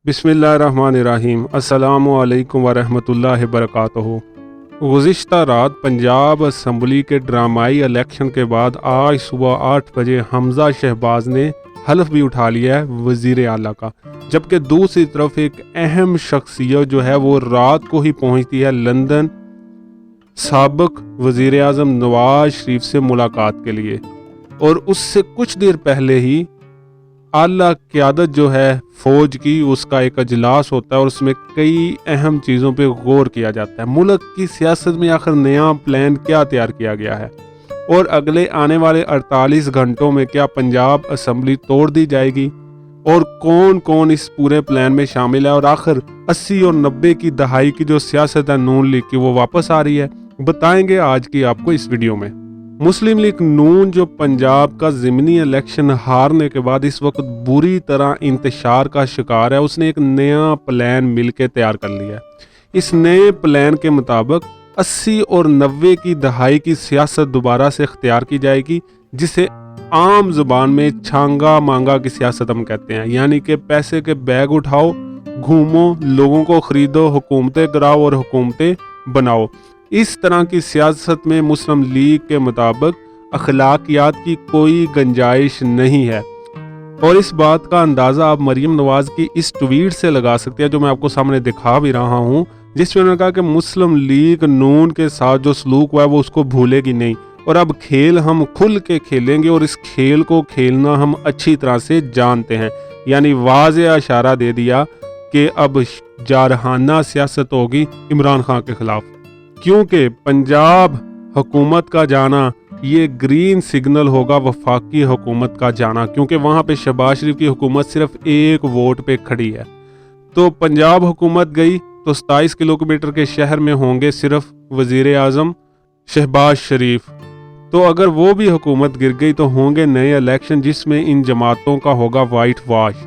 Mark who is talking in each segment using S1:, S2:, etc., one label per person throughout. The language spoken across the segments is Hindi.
S1: बिस्मिल्लाहिर्रहमानिर्रहीम। अस्सलामु अलैकुम वरहमतुल्लाहि वबरकातुहू। गुज़िश्ता रात पंजाब असम्बली के ड्रामाई इलेक्शन के बाद आज सुबह 8 बजे हमज़ा शहबाज ने हल्फ भी उठा लिया है वज़ीर आला का, जबकि दूसरी तरफ एक अहम शख्सियत जो है वो रात को ही पहुंचती है लंदन साबिक़ वज़ीर आज़म नवाज शरीफ से मुलाकात के लिए। और उससे कुछ देर पहले ही आला क़यादत जो है फ़ौज की, उसका एक अजलास होता है और उसमें कई अहम चीज़ों पे गौर किया जाता है। मुल्क की सियासत में आखिर नया प्लान क्या तैयार किया गया है और अगले आने वाले 48 घंटों में क्या पंजाब असम्बली तोड़ दी जाएगी और कौन कौन इस पूरे प्लान में शामिल है और आखिर 80 और 90 की दहाई की जो सियासत है नून लीग की वो वापस आ रही है, बताएंगे आज की आपको इस वीडियो में। मुस्लिम लीग नून जो पंजाब का ज़िमनी इलेक्शन हारने के बाद इस वक्त बुरी तरह इंतशार का शिकार है, उसने एक नया प्लान मिलकर तैयार कर लिया है। इस नए प्लान के मुताबिक 80 और 90 की दहाई की सियासत दोबारा से इख्तियार की जाएगी, जिसे आम जुबान में छांगा मांगा की सियासत हम कहते हैं। यानी कि पैसे के बैग उठाओ, घूमो, लोगों को खरीदो, हुकूमतें गिराओ और हुकूमतें बनाओ। इस तरह की सियासत में मुस्लिम लीग के मुताबिक अखलाकियात की कोई गुंजाइश नहीं है। और इस बात का अंदाज़ा आप मरीम नवाज की इस ट्वीट से लगा सकते हैं, जो मैं आपको सामने दिखा भी रहा हूँ, जिसमें उन्होंने कहा कि मुस्लिम लीग नून के साथ जो सलूक हुआ है वो उसको भूलेगी नहीं और अब खेल हम खुल के खेलेंगे और इस खेल को खेलना हम अच्छी तरह से जानते हैं। यानी वाज़ेह इशारा दे दिया कि अब जारहाना सियासत होगी इमरान खान के खिलाफ, क्योंकि पंजाब हुकूमत का जाना ये ग्रीन सिग्नल होगा वफाकी हुकूमत का जाना, क्योंकि वहाँ पे शहबाज शरीफ की हुकूमत सिर्फ एक वोट पे खड़ी है। तो पंजाब हुकूमत गई तो 27 किलोमीटर के शहर में होंगे सिर्फ वज़ीर आज़म शहबाज शरीफ। तो अगर वो भी हुकूमत गिर गई तो होंगे नए इलेक्शन जिसमें इन जमातों का होगा वाइट वॉश।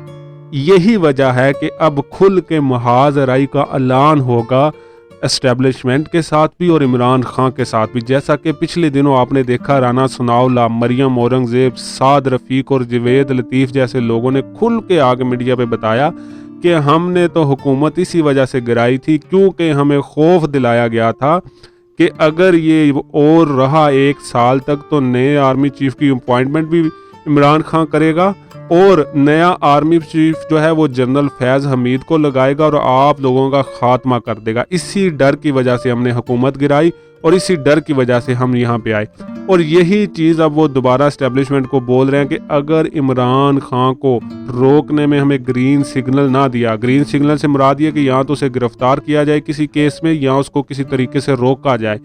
S1: यही वजह है कि अब खुल के मुहाज़राई का ऐलान होगा एस्टेब्लिशमेंट के साथ भी और इमरान खान के साथ भी। जैसा कि पिछले दिनों आपने देखा, राना सनाउल्लाह, मरियम औरंगज़ेब, साद रफ़ीक और जवेद लतीफ़ जैसे लोगों ने खुल के आगे मीडिया पे बताया कि हमने तो हुकूमत इसी वजह से गिराई थी क्योंकि हमें खौफ दिलाया गया था कि अगर ये और रहा 1 साल तक तो नए आर्मी चीफ की अपॉइंटमेंट भी इमरान खान करेगा और नया आर्मी चीफ जो है वो जनरल फैज़ हमीद को लगाएगा और आप लोगों का खात्मा कर देगा। इसी डर की वजह से हमने हुकूमत गिराई और इसी डर की वजह से हम यहाँ पे आए। और यही चीज़ अब वो दोबारा एस्टेब्लिशमेंट को बोल रहे हैं कि अगर इमरान खान को रोकने में हमें ग्रीन सिग्नल ना दिया, ग्रीन सिग्नल से मुराद ये कि यहाँ तो उसे गिरफ्तार किया जाए किसी केस में या उसको किसी तरीके से रोका जाए,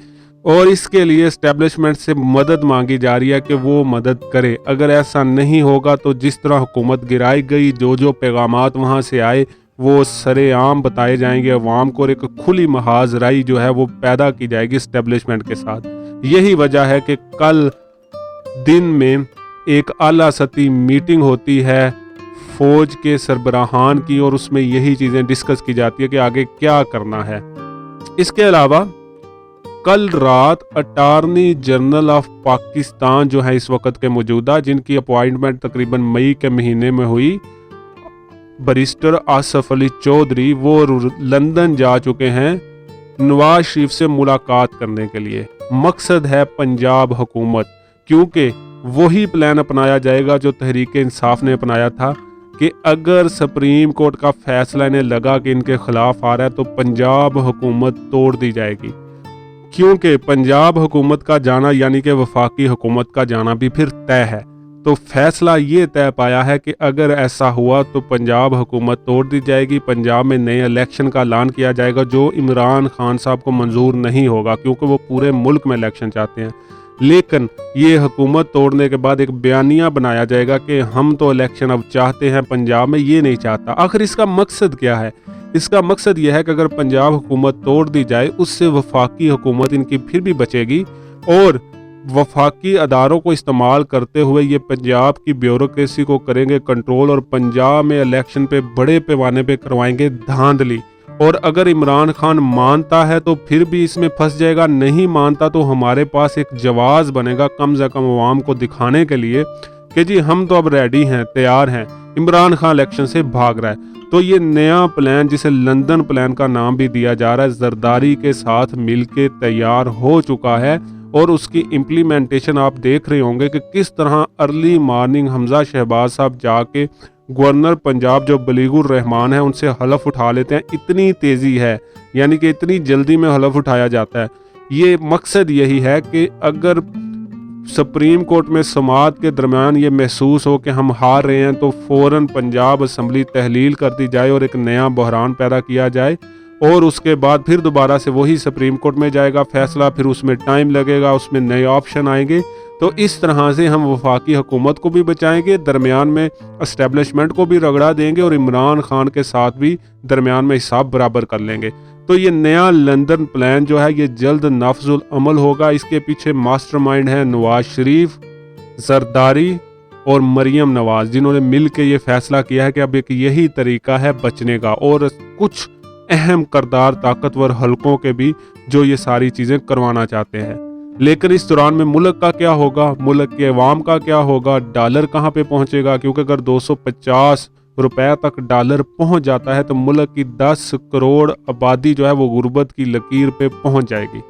S1: और इसके लिए एस्टेब्लिशमेंट से मदद मांगी जा रही है कि वो मदद करे। अगर ऐसा नहीं होगा तो जिस तरह हुकूमत गिराई गई, जो जो पैगामात वहाँ से आए वो सरेआम बताए जाएंगे अवाम को और एक खुली मुहाज़राई जो है वो पैदा की जाएगी एस्टेब्लिशमेंट के साथ। यही वजह है कि कल दिन में एक आला सतही मीटिंग होती है फ़ौज के सरबराहान की और उसमें यही चीज़ें डिस्कस की जाती है कि आगे क्या करना है। इसके अलावा कल रात अटारनी जनरल ऑफ पाकिस्तान जो है इस वक्त के मौजूदा, जिनकी अपॉइंटमेंट तकरीबन मई के महीने में हुई, बैरिस्टर आसफ अली चौधरी, वो लंदन जा चुके हैं नवाज शरीफ से मुलाकात करने के लिए। मकसद है पंजाब हुकूमत, क्योंकि वही प्लान अपनाया जाएगा जो तहरीक इंसाफ ने अपनाया था कि अगर सुप्रीम कोर्ट का फैसला इन्हें लगा कि इनके खिलाफ आ रहा है तो पंजाब हुकूमत तोड़ दी जाएगी। क्योंकि पंजाब हुकूमत का जाना यानी कि वफाकी हुकूमत का जाना भी फिर तय है। तो फैसला ये तय पाया है कि अगर ऐसा हुआ तो पंजाब हुकूमत तोड़ दी जाएगी, पंजाब में नए इलेक्शन का ऐलान किया जाएगा जो इमरान खान साहब को मंजूर नहीं होगा क्योंकि वो पूरे मुल्क में इलेक्शन चाहते हैं। लेकिन ये हुकूमत तोड़ने के बाद एक बयानिया बनाया जाएगा कि हम तो इलेक्शन अब चाहते हैं, पंजाब में ये नहीं चाहता। आखिर इसका मकसद क्या है? इसका मकसद यह है कि अगर पंजाब हुकूमत तोड़ दी जाए उससे वफाकी हुकूमत इनकी फिर भी बचेगी और वफाकी अदारों को इस्तेमाल करते हुए ये पंजाब की ब्यूरोक्रेसी को करेंगे कंट्रोल और पंजाब में इलेक्शन पे बड़े पैमाने पे करवाएंगे धांधली। और अगर इमरान खान मानता है तो फिर भी इसमें फंस जाएगा, नहीं मानता तो हमारे पास एक जवाज़ बनेगा कम से कम अवाम को दिखाने के लिए कि जी हम तो अब रेडी हैं, तैयार हैं, इमरान खान इलेक्शन से भाग रहा है। तो ये नया प्लान, जिसे लंदन प्लान का नाम भी दिया जा रहा है, जरदारी के साथ मिलके तैयार हो चुका है और उसकी इम्प्लीमेंटेशन आप देख रहे होंगे कि किस तरह अर्ली मॉर्निंग हमजा शहबाज साहब जाके गवर्नर पंजाब जो बलीगुर रहमान है उनसे हलफ उठा लेते हैं। इतनी तेज़ी है, यानी कि इतनी जल्दी में हलफ उठाया जाता है। ये मकसद यही है कि अगर सुप्रीम कोर्ट में समाअत के दरमियान ये महसूस हो कि हम हार रहे हैं तो फ़ौरन पंजाब असम्बली तहलील कर दी जाए और एक नया बहरान पैदा किया जाए, और उसके बाद फिर दोबारा से वही सुप्रीम कोर्ट में जाएगा फैसला, फिर उसमें टाइम लगेगा, उसमें नए ऑप्शन आएंगे। तो इस तरह से हम वफाकी हुकूमत को भी बचाएंगे, दरमियान में इस्टेब्लिशमेंट को भी रगड़ा देंगे और इमरान खान के साथ भी दरमियान में हिसाब बराबर कर लेंगे। तो ये नया लंदन प्लान जो है ये जल्द नाफजुल अमल होगा। इसके पीछे मास्टरमाइंड है नवाज शरीफ, जरदारी और मरियम नवाज, जिन्होंने मिल के ये फैसला किया है कि अब एक यही तरीका है बचने का, और कुछ अहम करदार ताकतवर हलकों के भी जो ये सारी चीज़ें करवाना चाहते हैं। लेकिन इस दौरान में मुल्क का क्या होगा, मुल्क के अवाम का क्या होगा, डॉलर कहाँ पे पहुँचेगा, क्योंकि अगर 250 रुपए तक डॉलर पहुंच जाता है तो मुल्क की 10 करोड़ आबादी जो है वो गुर्बत की लकीर पे पहुंच जाएगी।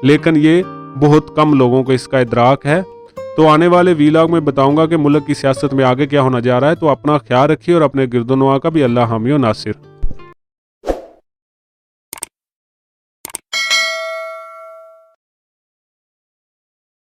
S1: लेकिन ये बहुत कम लोगों को इसका इदराक है। तो आने वाले वीलॉग में बताऊंगा कि मुल्क की सियासत में आगे क्या होना जा रहा है। तो अपना ख्याल रखिए और अपने गिरदोनवा का भी अल्लाह हामी व नासिर।